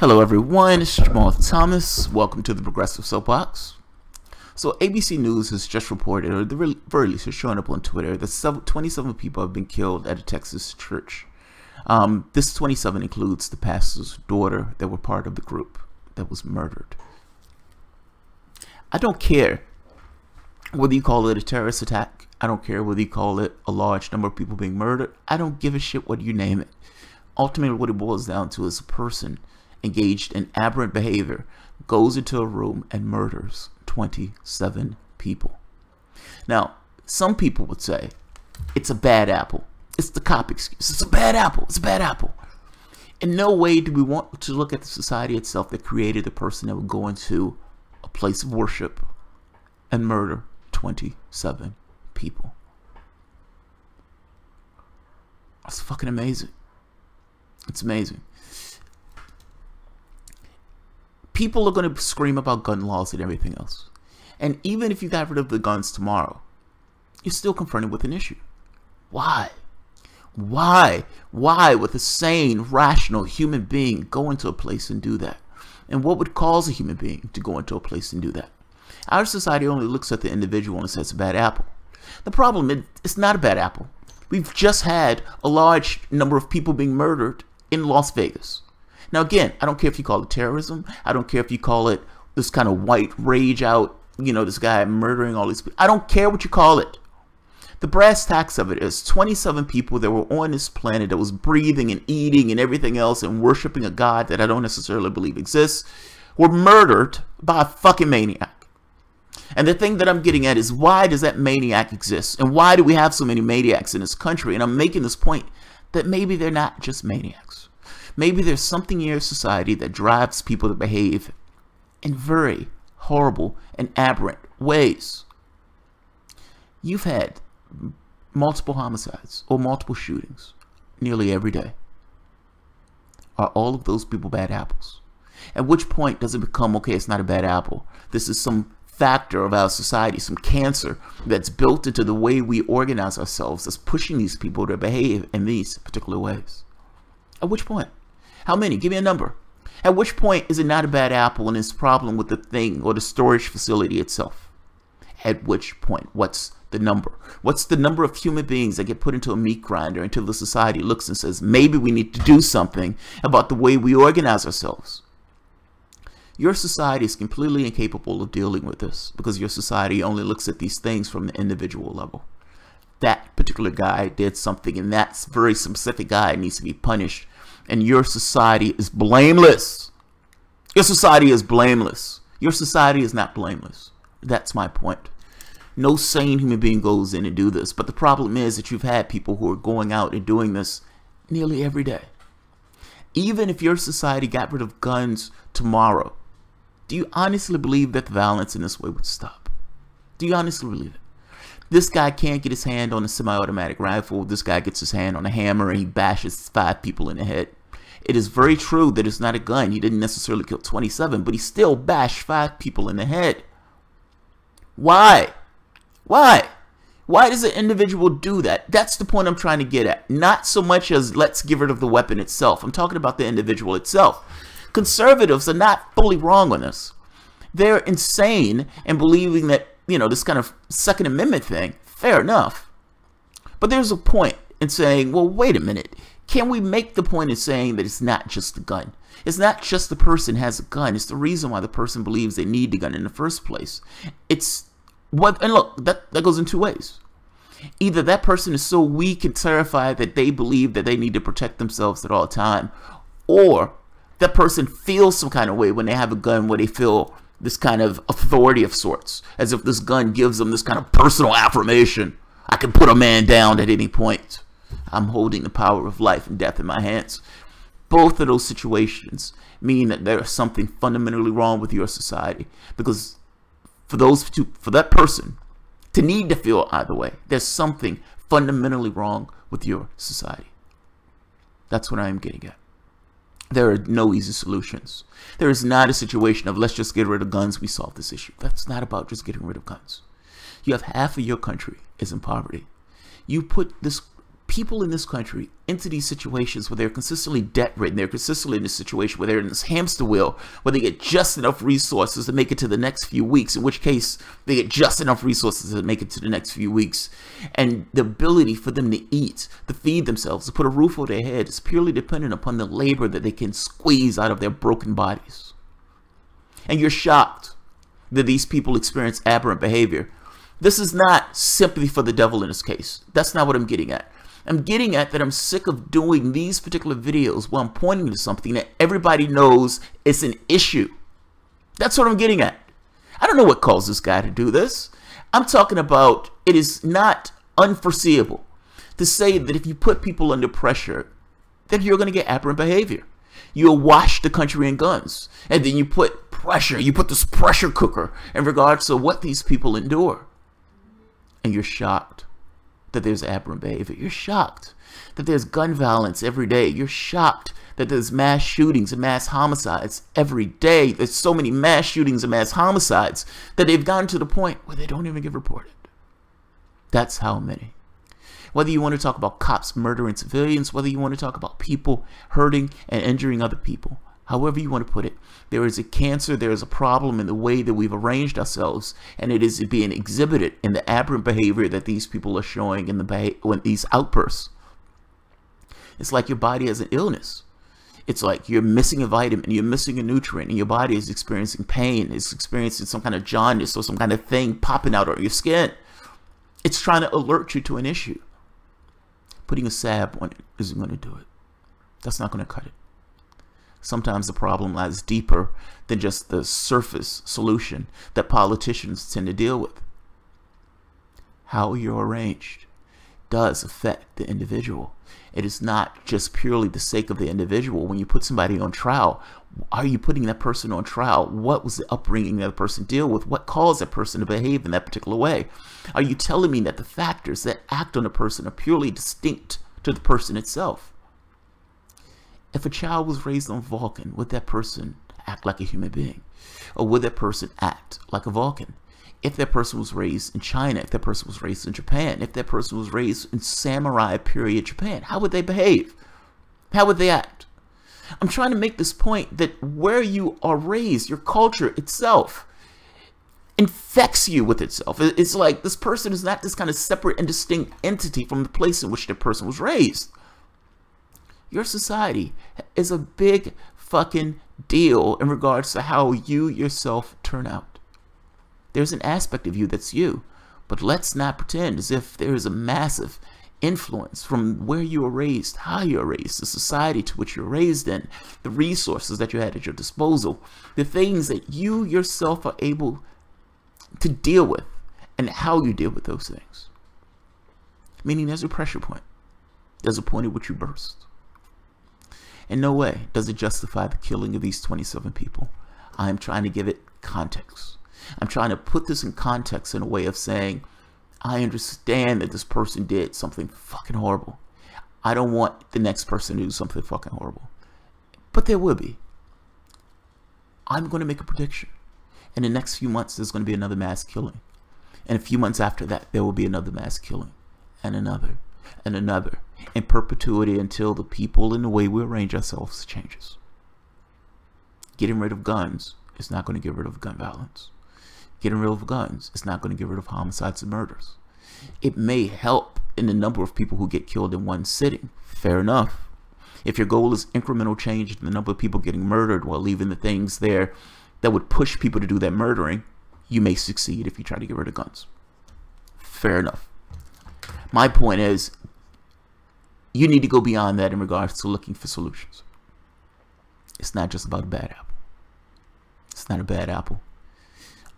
Hello everyone, it's Jamal Thomas. Welcome to the Progressive Soapbox. So ABC News has just reported, or the very least is showing up on Twitter, that 27 people have been killed at a Texas church. This 27 includes the pastor's daughter that were part of the group that was murdered. I don't care whether you call it a terrorist attack. I don't care whether you call it a large number of people being murdered. I don't give a shit what you name it. Ultimately, what it boils down to is a person engaged in aberrant behavior goes into a room and murders 27 people. Now, some people would say it's a bad apple. It's the cop excuse. It's a bad apple. It's a bad apple. In no way do we want to look at the society itself that created the person that would go into a place of worship and murder 27 people. That's fucking amazing. It's amazing. People are going to scream about gun laws and everything else. And even if you got rid of the guns tomorrow, you're still confronted with an issue. Why? Why would a sane, rational human being go into a place and do that? And what would cause a human being to go into a place and do that? Our society only looks at the individual and says it's a bad apple. The problem is it's not a bad apple. We've just had a large number of people being murdered in Las Vegas. Now, again, I don't care if you call it terrorism. I don't care if you call it this kind of white rage out, this guy murdering all these people. I don't care what you call it. The brass tacks of it is 27 people that were on this planet that was breathing and eating and everything else and worshiping a God that I don't necessarily believe exists were murdered by a fucking maniac. And the thing that I'm getting at is, why does that maniac exist? And why do we have so many maniacs in this country? And I'm making this point that maybe they're not just maniacs. Maybe there's something in your society that drives people to behave in very horrible and aberrant ways. You've had multiple homicides or multiple shootings nearly every day. Are all of those people bad apples? At which point does it become, okay, it's not a bad apple. This is some factor of our society, some cancer that's built into the way we organize ourselves that's pushing these people to behave in these particular ways. At which point? How many? Give me a number. At which point is it not a bad apple and it's a problem with the thing or the storage facility itself? At which point? What's the number? What's the number of human beings that get put into a meat grinder until the society looks and says, maybe we need to do something about the way we organize ourselves? Your society is completely incapable of dealing with this because your society only looks at these things from the individual level. That particular guy did something and that very specific guy needs to be punished. And your society is blameless. Your society is blameless. Your society is not blameless. That's my point. No sane human being goes in and do this. But the problem is that you've had people who are going out and doing this nearly every day. Even if your society got rid of guns tomorrow, do you honestly believe that the violence in this way would stop? Do you honestly believe it? This guy can't get his hand on a semi-automatic rifle. This guy gets his hand on a hammer and he bashes 5 people in the head. It is very true that it's not a gun. He didn't necessarily kill 27, but he still bashed 5 people in the head. Why? Why? Why does an individual do that? That's the point I'm trying to get at. Not so much as let's get rid of the weapon itself. I'm talking about the individual itself. Conservatives are not fully wrong on this. They're insane in believing that, this kind of Second Amendment thing, fair enough. But there's a point in saying, well, wait a minute. Can we make the point in saying that it's not just the gun? It's not just the person has a gun. It's the reason why the person believes they need the gun in the first place. And look, that goes in 2 ways. Either that person is so weak and terrified that they believe that they need to protect themselves at all time, or that person feels some kind of way when they have a gun where they feel this kind of authority of sorts, as if this gun gives them this kind of personal affirmation. I can put a man down at any point. I'm holding the power of life and death in my hands. Both of those situations mean that there is something fundamentally wrong with your society, because for that person to need to feel either way, there's something fundamentally wrong with your society. That's what I am getting at. There are no easy solutions. There is not a situation of let's just get rid of guns, we solve this issue. That's not about just getting rid of guns. You have half of your country is in poverty. You put this people in this country into these situations where they're consistently debt-ridden, they're consistently in this situation where they're in this hamster wheel, where they get just enough resources to make it to the next few weeks, in which case they get just enough resources to make it to the next few weeks. And the ability for them to eat, to feed themselves, to put a roof over their head is purely dependent upon the labor that they can squeeze out of their broken bodies. And you're shocked that these people experience aberrant behavior. This is not simply for the devil in this case. That's not what I'm getting at. I'm getting at that I'm sick of doing these particular videos where I'm pointing to something that everybody knows is an issue. That's what I'm getting at. I don't know what caused this guy to do this. I'm talking about it is not unforeseeable to say that if you put people under pressure, that you're going to get aberrant behavior. You awash the country in guns, and then you put pressure, you put this pressure cooker in regards to what these people endure. And you're shocked that there's aberrant behavior. You're shocked that there's gun violence every day. You're shocked that there's mass shootings and mass homicides every day. There's so many mass shootings and mass homicides that they've gotten to the point where they don't even get reported. That's how many. Whether you want to talk about cops murdering civilians, whether you want to talk about people hurting and injuring other people, however you want to put it, there is a cancer, there is a problem in the way that we've arranged ourselves, and it is being exhibited in the aberrant behavior that these people are showing in when these outbursts. It's like your body has an illness. It's like you're missing a vitamin, you're missing a nutrient, and your body is experiencing pain, it's experiencing some kind of jaundice or some kind of thing popping out on your skin. It's trying to alert you to an issue. Putting a salve on it isn't going to do it. That's not going to cut it. Sometimes the problem lies deeper than just the surface solution that politicians tend to deal with. How you're arranged does affect the individual. It is not just purely the sake of the individual. When you put somebody on trial, are you putting that person on trial? What was the upbringing that person deal with? What caused that person to behave in that particular way? Are you telling me that the factors that act on a person are purely distinct to the person itself? If a child was raised on Vulcan, would that person act like a human being? Or would that person act like a Vulcan? If that person was raised in China, if that person was raised in Japan, if that person was raised in samurai period Japan, how would they behave? How would they act? I'm trying to make this point that where you are raised, your culture itself infects you with itself. It's like this person is not this kind of separate and distinct entity from the place in which the person was raised. Your society is a big fucking deal in regards to how you yourself turn out. There's an aspect of you that's you, but let's not pretend as if there is a massive influence from where you were raised, how you were raised, the society to which you're raised in, the resources that you had at your disposal, the things that you yourself are able to deal with, and how you deal with those things. Meaning there's a pressure point. There's a point at which you burst. In no way does it justify the killing of these 27 people. I am trying to give it context. I'm trying to put this in context in a way of saying, I understand that this person did something fucking horrible. I don't want the next person to do something fucking horrible. But there will be. I'm going to make a prediction. In the next few months, there's going to be another mass killing. And a few months after that, there will be another mass killing. And another. And another. In perpetuity until the people and the way we arrange ourselves changes. Getting rid of guns is not going to get rid of gun violence. Getting rid of guns is not going to get rid of homicides and murders. It may help in the number of people who get killed in one sitting. Fair enough. If your goal is incremental change in the number of people getting murdered while leaving the things there that would push people to do that murdering, you may succeed if you try to get rid of guns. Fair enough. My point is, you need to go beyond that in regards to looking for solutions. It's not just about a bad apple. It's not a bad apple.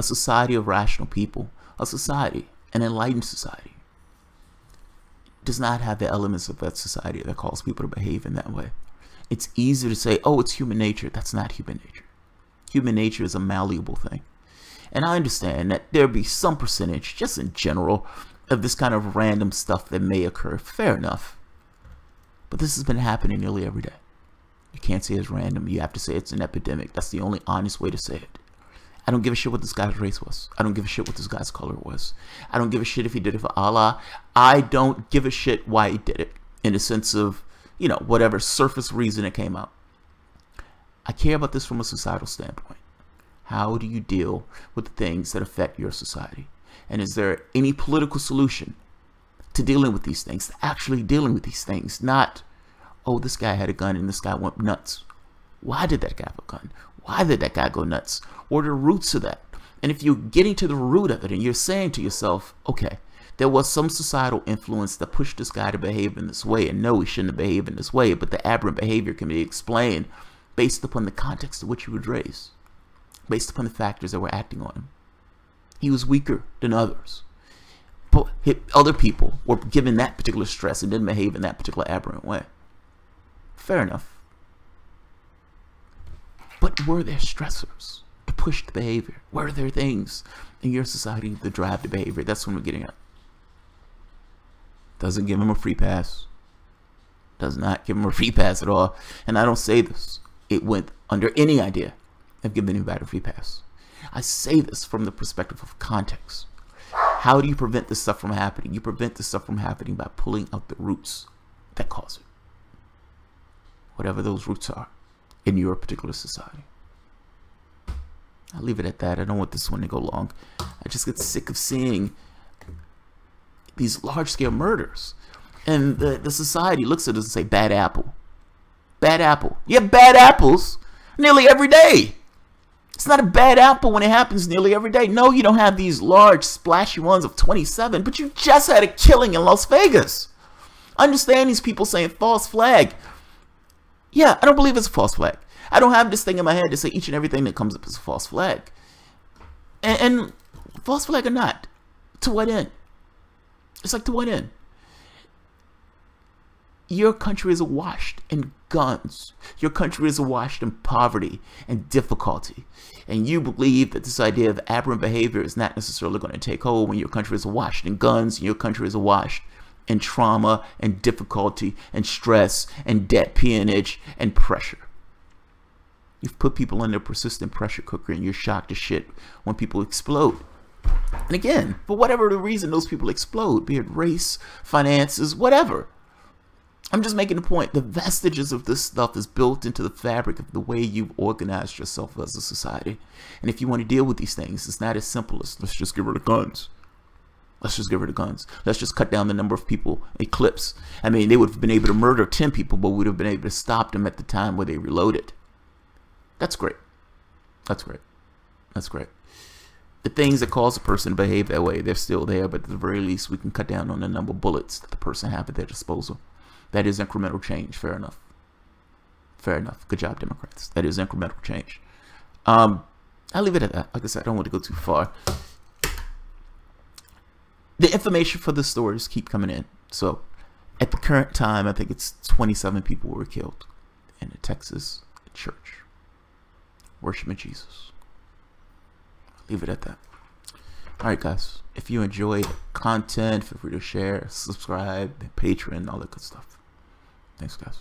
A society of rational people, a society, an enlightened society, does not have the elements of that society that cause people to behave in that way. It's easy to say, oh, it's human nature. That's not human nature. Human nature is a malleable thing. And I understand that there'll be some percentage, just in general, of this kind of random stuff that may occur. Fair enough. But this has been happening nearly every day. You can't say it's random. You have to say it's an epidemic. That's the only honest way to say it. I don't give a shit what this guy's race was. I don't give a shit what this guy's color was. I don't give a shit if he did it for Allah. I don't give a shit why he did it, in the sense of, you know, whatever surface reason it came out. I care about this from a societal standpoint. How do you deal with the things that affect your society? And is there any political solution to dealing with these things, to actually dealing with these things? Not, oh, this guy had a gun and this guy went nuts. Why did that guy have a gun? Why did that guy go nuts? What are the roots of that? And if you're getting to the root of it and you're saying to yourself, okay, there was some societal influence that pushed this guy to behave in this way, and no, he shouldn't have behaved in this way, but the aberrant behavior can be explained based upon the context in which he was raised, based upon the factors that were acting on him. He was weaker than others. But other people were given that particular stress and didn't behave in that particular aberrant way. Fair enough. But were there stressors to push the behavior? Were there things in your society that drive the behavior? That's what we're getting at. Doesn't give him a free pass. Does not give him a free pass at all. And I don't say this. It went under any idea of giving anybody a free pass. I say this from the perspective of context. How do you prevent this stuff from happening? You prevent this stuff from happening by pulling out the roots that cause it. Whatever those roots are in your particular society. I'll leave it at that. I don't want this one to go long. I just get sick of seeing these large-scale murders. And the society looks at us and say, bad apple. Bad apple. You have bad apples nearly every day. It's not a bad apple when it happens nearly every day. No, you don't have these large, splashy ones of 27, but you just had a killing in Las Vegas. Understand these people saying false flag. Yeah, I don't believe it's a false flag. I don't have this thing in my head to say each and everything that comes up is a false flag. And false flag or not, to what end? It's like, to what end? Your country is awash in guns. Your country is awash in poverty and difficulty. And you believe that this idea of aberrant behavior is not necessarily going to take hold when your country is awash in guns and your country is awash in trauma and difficulty and stress and debt peonage and pressure. You've put people under persistent pressure cooker and you're shocked as shit when people explode. And again, for whatever the reason those people explode, be it race, finances, whatever. I'm just making the point. The vestiges of this stuff is built into the fabric of the way you've organized yourself as a society. And if you want to deal with these things, it's not as simple as let's just get rid of guns. Let's just get rid of guns. Let's just cut down the number of people in clips. I mean, they would have been able to murder 10 people, but we would have been able to stop them at the time where they reloaded. That's great. That's great. That's great. The things that cause a person to behave that way, they're still there, but at the very least, we can cut down on the number of bullets that the person have at their disposal. That is incremental change. Fair enough. Fair enough. Good job, Democrats. That is incremental change. I'll leave it at that. Like I said, I don't want to go too far. The information for the stories keep coming in. So, at the current time, I think it's 27 people were killed in a Texas church worshiping Jesus. Leave it at that. Alright guys, if you enjoy content, feel free to share, subscribe, Patreon, all that good stuff. Thanks guys.